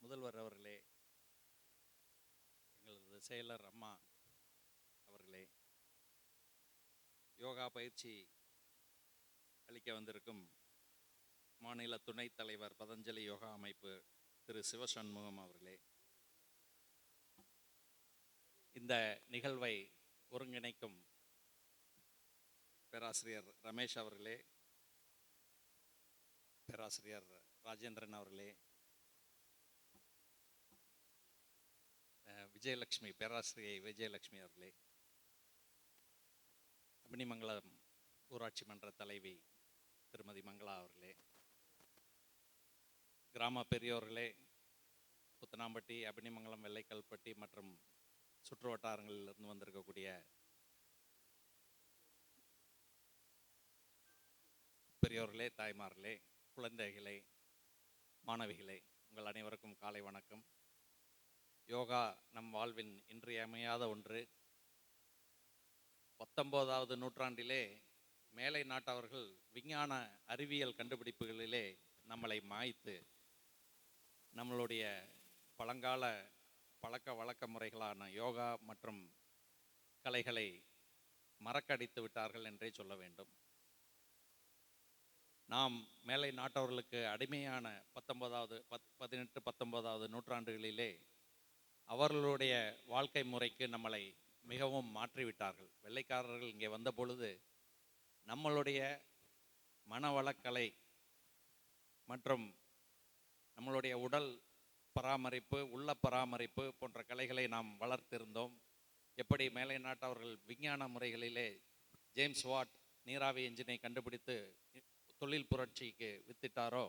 முதல்வர் அவர்களே, எங்களது செயலர் அம்மா அவர்களே, யோகா பயிற்சி அளிக்க வந்திருக்கும் மாநில துணைத் தலைவர் பதஞ்சலி யோகா அமைப்பு திரு சிவசண்முகம் அவர்களே, இந்த நிகழ்வை ஒருங்கிணைக்கும் பேராசிரியர் ரமேஷ் அவர்களே, பேராசிரியர் ராஜேந்திரன் அவர்களே, விஜயலட்சுமி பேராசிரியை விஜயலட்சுமி அவர்களே, அபினிமங்கலம் ஊராட்சி மன்ற தலைவி திருமதி மங்களா அவர்களே, கிராம பெரியோர்களே, புத்தனாம்பட்டி, அபினிமங்கலம், வெள்ளைக்கல்பட்டி மற்றும் சுற்று வட்டாரங்களிலிருந்து வந்திருக்கக்கூடிய பெரியோர்களே, தாய்மார்களே, குழந்தைகளே, மாணவிகளே, உங்கள் அனைவருக்கும் காலை வணக்கம். யோகா நம் வாழ்வின் இன்றியமையாத ஒன்று. 19வது நூற்றாண்டிலே மேலை நாட்டவர்கள் விஞ்ஞான அறிவியல் கண்டுபிடிப்புகளிலே நம்மளை மாய்த்து நம்மளுடைய பழங்கால பழக்க வழக்க முறைகளான யோகா மற்றும் கலைகளை மறக்கடித்து விட்டார்கள் என்றே சொல்ல வேண்டும். நாம் மேலை நாட்டவர்களுக்கு அடிமையான 18, 19வது நூற்றாண்டுகளிலே அவர்களுடைய வாழ்க்கை முறைக்கு நம்மளை மிகவும் மாற்றிவிட்டார்கள். வெள்ளைக்காரர்கள் இங்கே வந்த பொழுது நம்மளுடைய மனவளக்கலை மற்றும் நம்மளுடைய உடல் பராமரிப்பு, உள்ள பராமரிப்பு போன்ற கலைகளை நாம் வளர்த்திருந்தோம். எப்படி மேலை நாட்டவர்கள் விஞ்ஞான முறைகளிலே ஜேம்ஸ் வாட் நீராவி என்ஜினை கண்டுபிடித்து தொழில் புரட்சிக்கு வித்திட்டாரோ,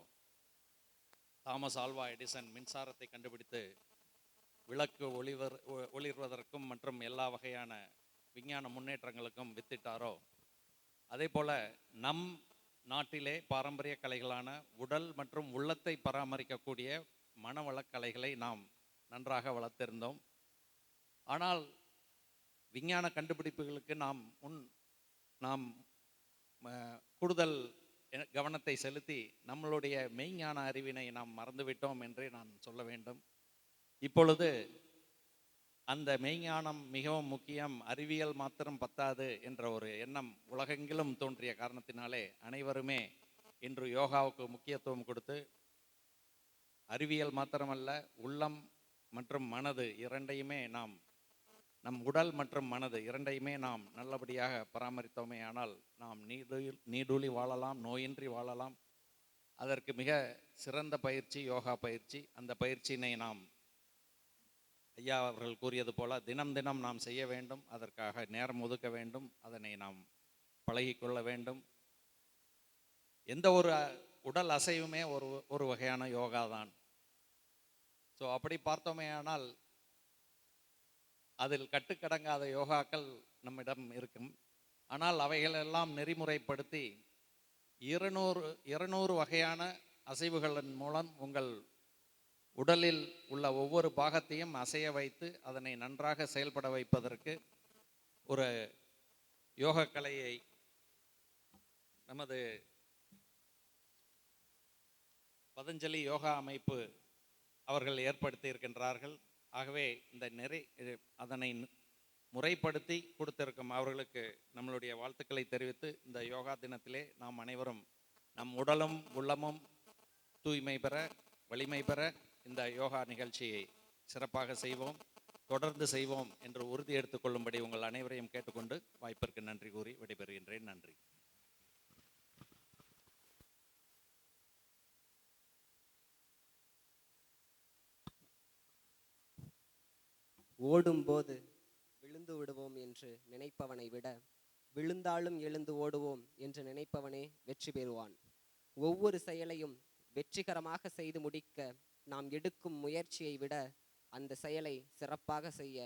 தாமஸ் ஆல்வா எடிசன் மின்சாரத்தை கண்டுபிடித்து விளக்கு ஒளிர்வதற்கும் மற்றும் எல்லா வகையான விஞ்ஞான முன்னேற்றங்களுக்கும் வித்திட்டாரோ, அதே போல நம் நாட்டிலே பாரம்பரிய கலைகளான உடல் மற்றும் உள்ளத்தை பராமரிக்கக்கூடிய மனவளக்கலைகளை நாம் நன்றாக வளர்த்திருந்தோம். ஆனால் விஞ்ஞான கண்டுபிடிப்புகளுக்கு நாம் கூடுதல் கவனத்தை செலுத்தி நம்மளுடைய மெய்ஞான அறிவினை நாம் மறந்துவிட்டோம் என்றே நான் சொல்ல வேண்டும். இப்பொழுது அந்த மெய்ஞானம் மிகவும் முக்கியம், அறிவியல் மாத்திரம் பத்தாது என்ற ஒரு எண்ணம் உலகெங்கிலும் தோன்றிய காரணத்தினாலே அனைவருமே இன்று யோகாவுக்கு முக்கியத்துவம் கொடுத்து அறிவியல் மாத்திரமல்ல, உள்ளம் மற்றும் மனது இரண்டையுமே நம் உடல் மற்றும் மனது இரண்டையுமே நாம் நல்லபடியாக பராமரித்தோமே ஆனால் நாம் நீடூழி வாழலாம், நோயின்றி வாழலாம். அதற்கு மிக சிறந்த பயிற்சி யோகா பயிற்சி. அந்த பயிற்சியினை நாம் ஐயா அவர்கள் கூறியது போல தினம் தினம் நாம் செய்ய வேண்டும். அதற்காக நேரம் ஒதுக்க வேண்டும். அதனை நாம் பழகிக்கொள்ள வேண்டும். எந்த ஒரு உடல் அசைவுமே ஒரு வகையான யோகா தான். ஸோ அப்படி பார்த்தோமே ஆனால் அதில் கட்டுக்கடங்காத யோகாக்கள் நம்மிடம் இருக்கும். ஆனால் அவைகளெல்லாம் நெறிமுறைப்படுத்தி 200 வகையான அசைவுகளின் மூலம் உங்கள் உடலில் உள்ள ஒவ்வொரு பாகத்தையும் அசைய வைத்து அதனை நன்றாக செயல்பட வைப்பதற்கு ஒரு யோக கலையை நமது பதஞ்சலி யோகா அமைப்பு அவர்கள் ஏற்படுத்தி இருக்கின்றார்கள். ஆகவே அதனை முறைப்படுத்தி கொடுத்திருக்கும் அவர்களுக்கு நம்மளுடைய வாழ்த்துக்களை தெரிவித்து, இந்த யோகா தினத்திலே நாம் அனைவரும் நம் உடலும் உள்ளமும் தூய்மை பெற, வலிமை பெற இந்த யோகா நிகழ்ச்சியை சிறப்பாக செய்வோம், தொடர்ந்து செய்வோம் என்று உறுதி எடுத்துக்கொள்ளும்படி உங்கள் அனைவரையும் கேட்டுக்கொண்டு வாய்ப்பிற்கு நன்றி கூறி விடைபெறுகின்றேன். நன்றி. ஓடும்போது விழுந்து விடுவோம் என்று நினைப்பவனை விட விழுந்தாலும் எழுந்து ஓடுவோம் என்று நினைப்பவனே வெற்றி பெறுவான். ஒவ்வொரு செயலையும் வெற்றிகரமாக செய்து முடிக்க நாம் எடுக்கும் முயற்சியை விட அந்த செயலை சிறப்பாக செய்ய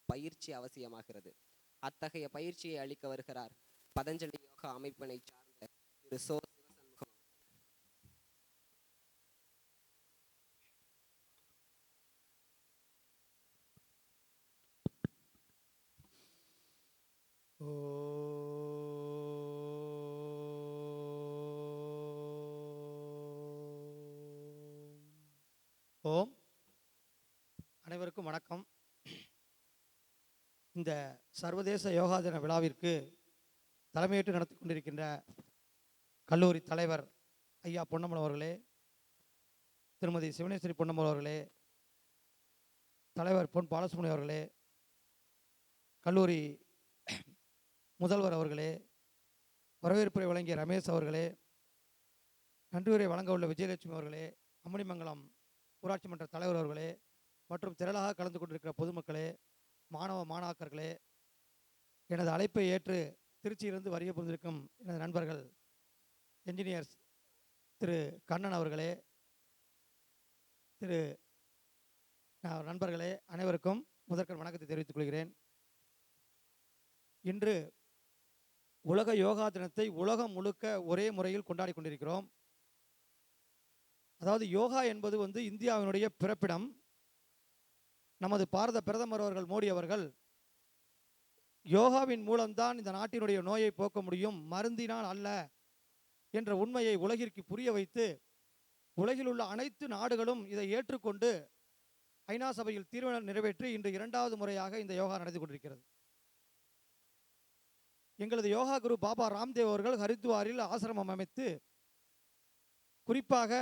பயிற்சி அவசியமாகிறது. அத்தகைய பயிற்சியை அளிக்க வருகிறார் பதஞ்சலி யோகா அமைப்பினை சார்ந்த திரு சிவசண்முகம். ஓம் அனைவருக்கும் வணக்கம். இந்த சர்வதேச யோகா தின விழாவிற்கு தலைமையேற்று நடத்தி கொண்டிருக்கின்ற கல்லூரி தலைவர் ஐயா பொன்னம்பலம் அவர்களே, திருமதி சிவனேஸ்வரி பொன்னம்பலம் அவர்களே, தலைவர் பொன் பாலசுப்ரமணியம் அவர்களே, கல்லூரி முதல்வர் அவர்களே, வரவேற்புரை வழங்கிய ரமேஷ் அவர்களே, நன்றியுரை வழங்க உள்ள விஜயலட்சுமி அவர்களே, அம்மணிமங்கலம் ஊராட்சி மன்ற தலைவர் அவர்களே மற்றும் திரளாக கலந்து கொண்டிருக்கிற பொதுமக்களே, மாணவ மாணாக்கர்களே, எனது அழைப்பை ஏற்று திருச்சியிலிருந்து வருகை புரிந்திருக்கும் எனது நண்பர்கள் என்ஜினியர்ஸ் திரு கண்ணன் அவர்களே, திரு நண்பர்களே, அனைவருக்கும் முதற்கண் வணக்கத்தை தெரிவித்துக் கொள்கிறேன். இன்று உலக யோகா தினத்தை உலகம் முழுக்க ஒரே முறையில் கொண்டாடி கொண்டிருக்கிறோம். அதாவது யோகா என்பது இந்தியாவினுடைய பிறப்பிடம். நமது பாரத பிரதமர் அவர்கள் மோடி அவர்கள் யோகாவின் மூலம்தான் இந்த நாட்டினுடைய நோயை போக்க முடியும், மருந்தினால் அல்ல என்ற உண்மையை உலகிற்கு புரிய வைத்து உலகில் உள்ள அனைத்து நாடுகளும் இதை ஏற்றுக்கொண்டு ஐநா சபையில் தீர்மானம் நிறைவேற்றி இன்று 2வது முறையாக இந்த யோகா நடந்து கொண்டிருக்கிறது. எங்களது யோகா குரு பாபா ராம்தேவ் அவர்கள் ஹரித்வாரில் ஆசிரமம் அமைத்து குறிப்பாக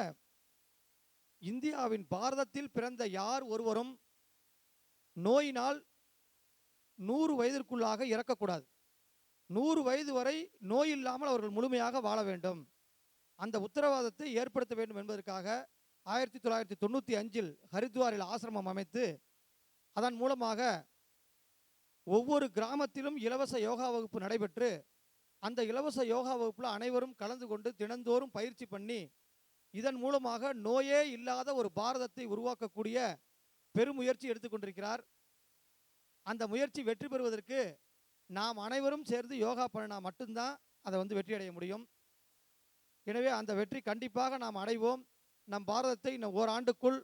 இந்தியாவின் பாரதத்தில் பிறந்த யார் ஒருவரும் நோயினால் 100 வயதிற்குள்ளாக இறக்கக்கூடாது. 100 வயது வரை நோய் இல்லாமல் அவர்கள் முழுமையாக வாழ வேண்டும். அந்த உத்தரவாதத்தை ஏற்படுத்த வேண்டும் என்பதற்காக 1995 ஹரித்வாரில் ஆசிரமம் அமைத்து அதன் மூலமாக ஒவ்வொரு கிராமத்திலும் இலவச யோகா வகுப்பு நடைபெற்று அந்த இலவச யோகா வகுப்பில் அனைவரும் கலந்து கொண்டு தினந்தோறும் பயிற்சி பண்ணி இதன் மூலமாக நோயே இல்லாத ஒரு பாரதத்தை உருவாக்கக்கூடிய பெருமுயற்சி எடுத்துக்கொண்டிருக்கிறார். அந்த முயற்சி வெற்றி பெறுவதற்கு நாம் அனைவரும் சேர்ந்து யோகா பண்ணினா மட்டும்தான் அதை வெற்றி அடைய முடியும். எனவே அந்த வெற்றி கண்டிப்பாக நாம் அடைவோம். நம் பாரதத்தை இன்னும் ஓராண்டுக்குள்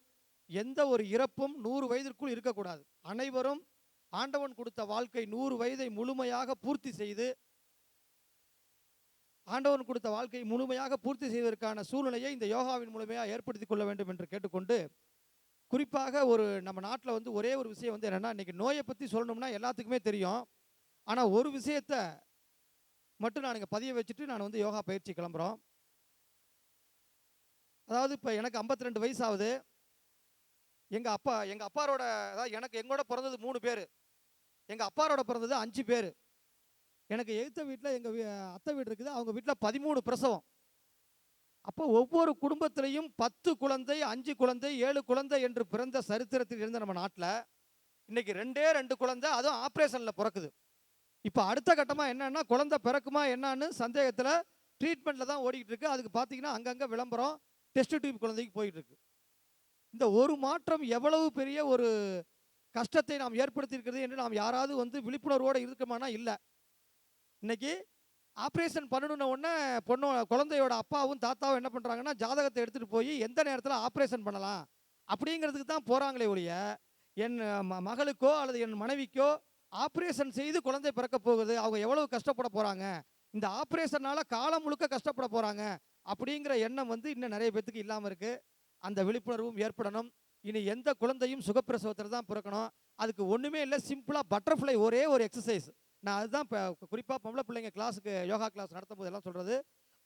எந்த ஒரு இறப்பும் 100 வயதிற்குள் இருக்கக்கூடாது. அனைவரும் ஆண்டவன் கொடுத்த வாழ்க்கை 100 வயதை முழுமையாக பூர்த்தி செய்து செய்வதற்கான சூழ்நிலையை இந்த யோகாவின் மூலமையாக ஏற்படுத்தி கொள்ள வேண்டும் என்று கேட்டுக்கொண்டு, குறிப்பாக நம்ம நாட்டில் ஒரே ஒரு விஷயம் என்னென்னா, இன்றைக்கி நோயை பற்றி சொல்லணும்னா எல்லாத்துக்குமே தெரியும். ஆனால் ஒரு விஷயத்தை மட்டும் நான் இங்கே பதிய வச்சுட்டு நான் யோகா பயிற்சி கிளம்புறோம். அதாவது இப்போ எனக்கு 52 வயசு ஆகுது. எங்கள் அப்பாரோட, அதாவது எங்களோட பிறந்தது 3 பேர், எங்கள் அப்பாரோட பிறந்தது 5 பேர். எனக்கு எதிர்த்த வீட்டில் எங்கள் அத்தை வீடு இருக்குது, அவங்க வீட்டில் 13 பிரசவம். அப்போ ஒவ்வொரு குடும்பத்திலையும் 10 குழந்தை, 5 குழந்தை, 7 குழந்தை என்று பிறந்த சரித்திரத்தில் இருந்த நம்ம நாட்டில் இன்னைக்கு 2 குழந்தை, அதுவும் ஆப்ரேஷனில் பிறக்குது. இப்போ அடுத்த கட்டமாக என்னன்னா, குழந்தை பிறக்குமா என்னான்னு சந்தேகத்தில் ட்ரீட்மெண்ட்டில் தான் ஓடிக்கிட்டு இருக்கு. அதுக்கு பார்த்தீங்கன்னா அங்கங்கே விளம்பரம், டெஸ்ட் டியூப் குழந்தைக்கு போயிட்டு இருக்கு. இந்த ஒரு மாற்றம் எவ்வளவு பெரிய ஒரு கஷ்டத்தை நாம் ஏற்படுத்தியிருக்கிறது என்று நாம் யாராவது விழிப்புணர்வோடு இருக்கமானா இல்லை. இன்னைக்கு ஆப்ரேஷன் பண்ணணுன்ன உடனே குழந்தையோட அப்பாவும் தாத்தாவும் என்ன பண்ணுறாங்கன்னா, ஜாதகத்தை எடுத்துகிட்டு போய் எந்த நேரத்தில் ஆப்ரேஷன் பண்ணலாம் அப்படிங்கிறதுக்கு தான் போகிறாங்களே ஒழிய, என் மகளுக்கோ அல்லது என் மனைவிக்கோ ஆப்ரேஷன் செய்து குழந்தை பிறக்க போகுது, அவங்க எவ்வளவு கஷ்டப்பட போகிறாங்க, இந்த ஆப்ரேஷனால் காலம் முழுக்க கஷ்டப்பட போகிறாங்க அப்படிங்கிற எண்ணம் இன்னும் நிறைய பேத்துக்கு இல்லாமல் இருக்குது. அந்த விழிப்புணர்வும் ஏற்படணும். இனி எந்த குழந்தையும் சுகப்பிரசவத்தில் தான் பிறக்கணும். அதுக்கு ஒன்றுமே இல்லை, சிம்பிளாக பட்டர்ஃப்ளை ஒரே ஒரு எக்ஸசைஸ். நான் அதுதான் இப்போ குறிப்பாக பொம்பளை பிள்ளைங்க கிளாஸுக்கு யோகா கிளாஸ் நடத்தும் போது எல்லாம் சொல்கிறது,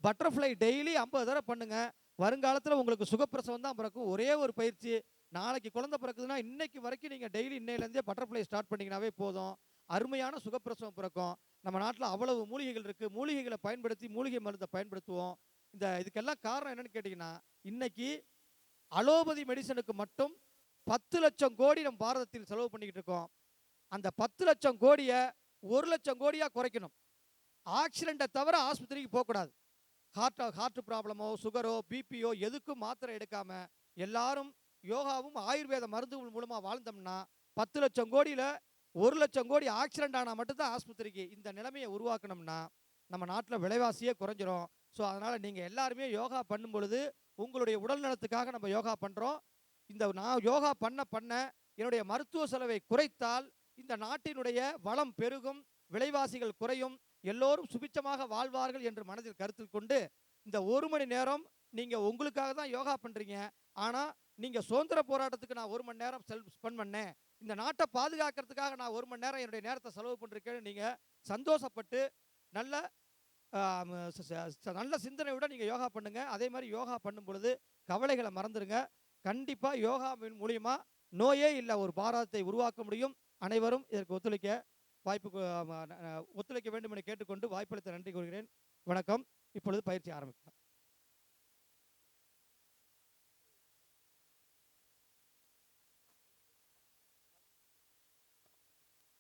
பட்டர்ஃப்ளை டெய்லி 50 தடவை பண்ணுங்கள். வருங்காலத்தில் உங்களுக்கு சுகப்பிரசவம் தான் பிறக்கும். ஒரே ஒரு பயிற்சி. நாளைக்கு குழந்தை பிறக்குதுன்னா இன்னைக்கு வரைக்கும் நீங்கள் டெய்லி இன்னையிலேருந்தே பட்டர்ஃப்ளை ஸ்டார்ட் பண்ணிங்கனாவே போதும், அருமையான சுகப்பிரசவம் பிறக்கும். நம்ம நாட்டில் அவ்வளவு மூலிகைகள் இருக்குது. மூலிகைகளை பயன்படுத்தி மூலிகை மருந்தை பயன்படுத்துவோம். இதுக்கெல்லாம் காரணம் என்னன்னு கேட்டிங்கன்னா, இன்னைக்கு அலோபதி மெடிசனுக்கு மட்டும் 10 லட்சம் கோடி நம்ம பாரதத்தில் செலவு பண்ணிக்கிட்டு இருக்கோம். அந்த 10 லட்சம் கோடியை 1 லட்சம் கோடியாக குறைக்கணும். ஆக்சிடெண்ட்டை தவிர ஆஸ்பத்திரிக்கு போகக்கூடாது. ஹார்ட் ப்ராப்ளமோ சுகரோ பிபியோ எதுக்கும் மாத்திரை எடுக்காமல் எல்லாரும் யோகாவும் ஆயுர்வேத மருந்துகள் மூலமாக வாழ்ந்தோம்னா 10 லட்சம் கோடியில் 1 லட்சம் கோடி ஆக்சிடென்ட் ஆனால் மட்டும்தான் ஆஸ்பத்திரிக்கு. இந்த நிலைமையை உருவாக்கணும்னா நம்ம நாட்டில் விலைவாசியே குறைஞ்சிரும். ஸோ அதனால் நீங்கள் எல்லாருமே யோகா பண்ணும் பொழுது உங்களுடைய உடல் நலத்துக்காக நம்ம யோகா பண்ணுறோம். நான் யோகா பண்ண என்னுடைய மருத்துவ செலவை குறைத்தால் இந்த நாட்டினுடைய வளம் பெருகும், விலைவாசிகள் குறையும், எல்லோரும் சுபிச்சமாக வாழ்வார்கள் என்று மனதில் கருத்தில் கொண்டு இந்த 1 மணி நேரம் நீங்கள் உங்களுக்காக தான் யோகா பண்ணுறீங்க. ஆனால் நீங்கள் சுதந்திர போராட்டத்துக்கு நான் 1 மணி நேரம் ஸ்பெண்ட் பண்ணேன், இந்த நாட்டை பாதுகாக்கிறதுக்காக நான் 1 மணி நேரம் என்னுடைய நேரத்தை செலவு பண்ணிருக்கேன்னு நீங்கள் சந்தோஷப்பட்டு நல்ல நல்ல சிந்தனையோட நீங்கள் யோகா பண்ணுங்கள். அதே மாதிரி யோகா பண்ணும் பொழுது கவலைகளை மறந்துடுங்க. கண்டிப்பாக யோகா மூலியமா நோயே இல்லை ஒரு பாரதத்தை உருவாக்க முடியும். அனைவரும் இதற்கு ஒத்துழைக்க வேண்டும் என கேட்டுக்கொண்டு வாய்ப்பளித்த நன்றி கூறுகிறேன். வணக்கம். இப்பொழுது பயிற்சி ஆரம்பிக்கலாம்.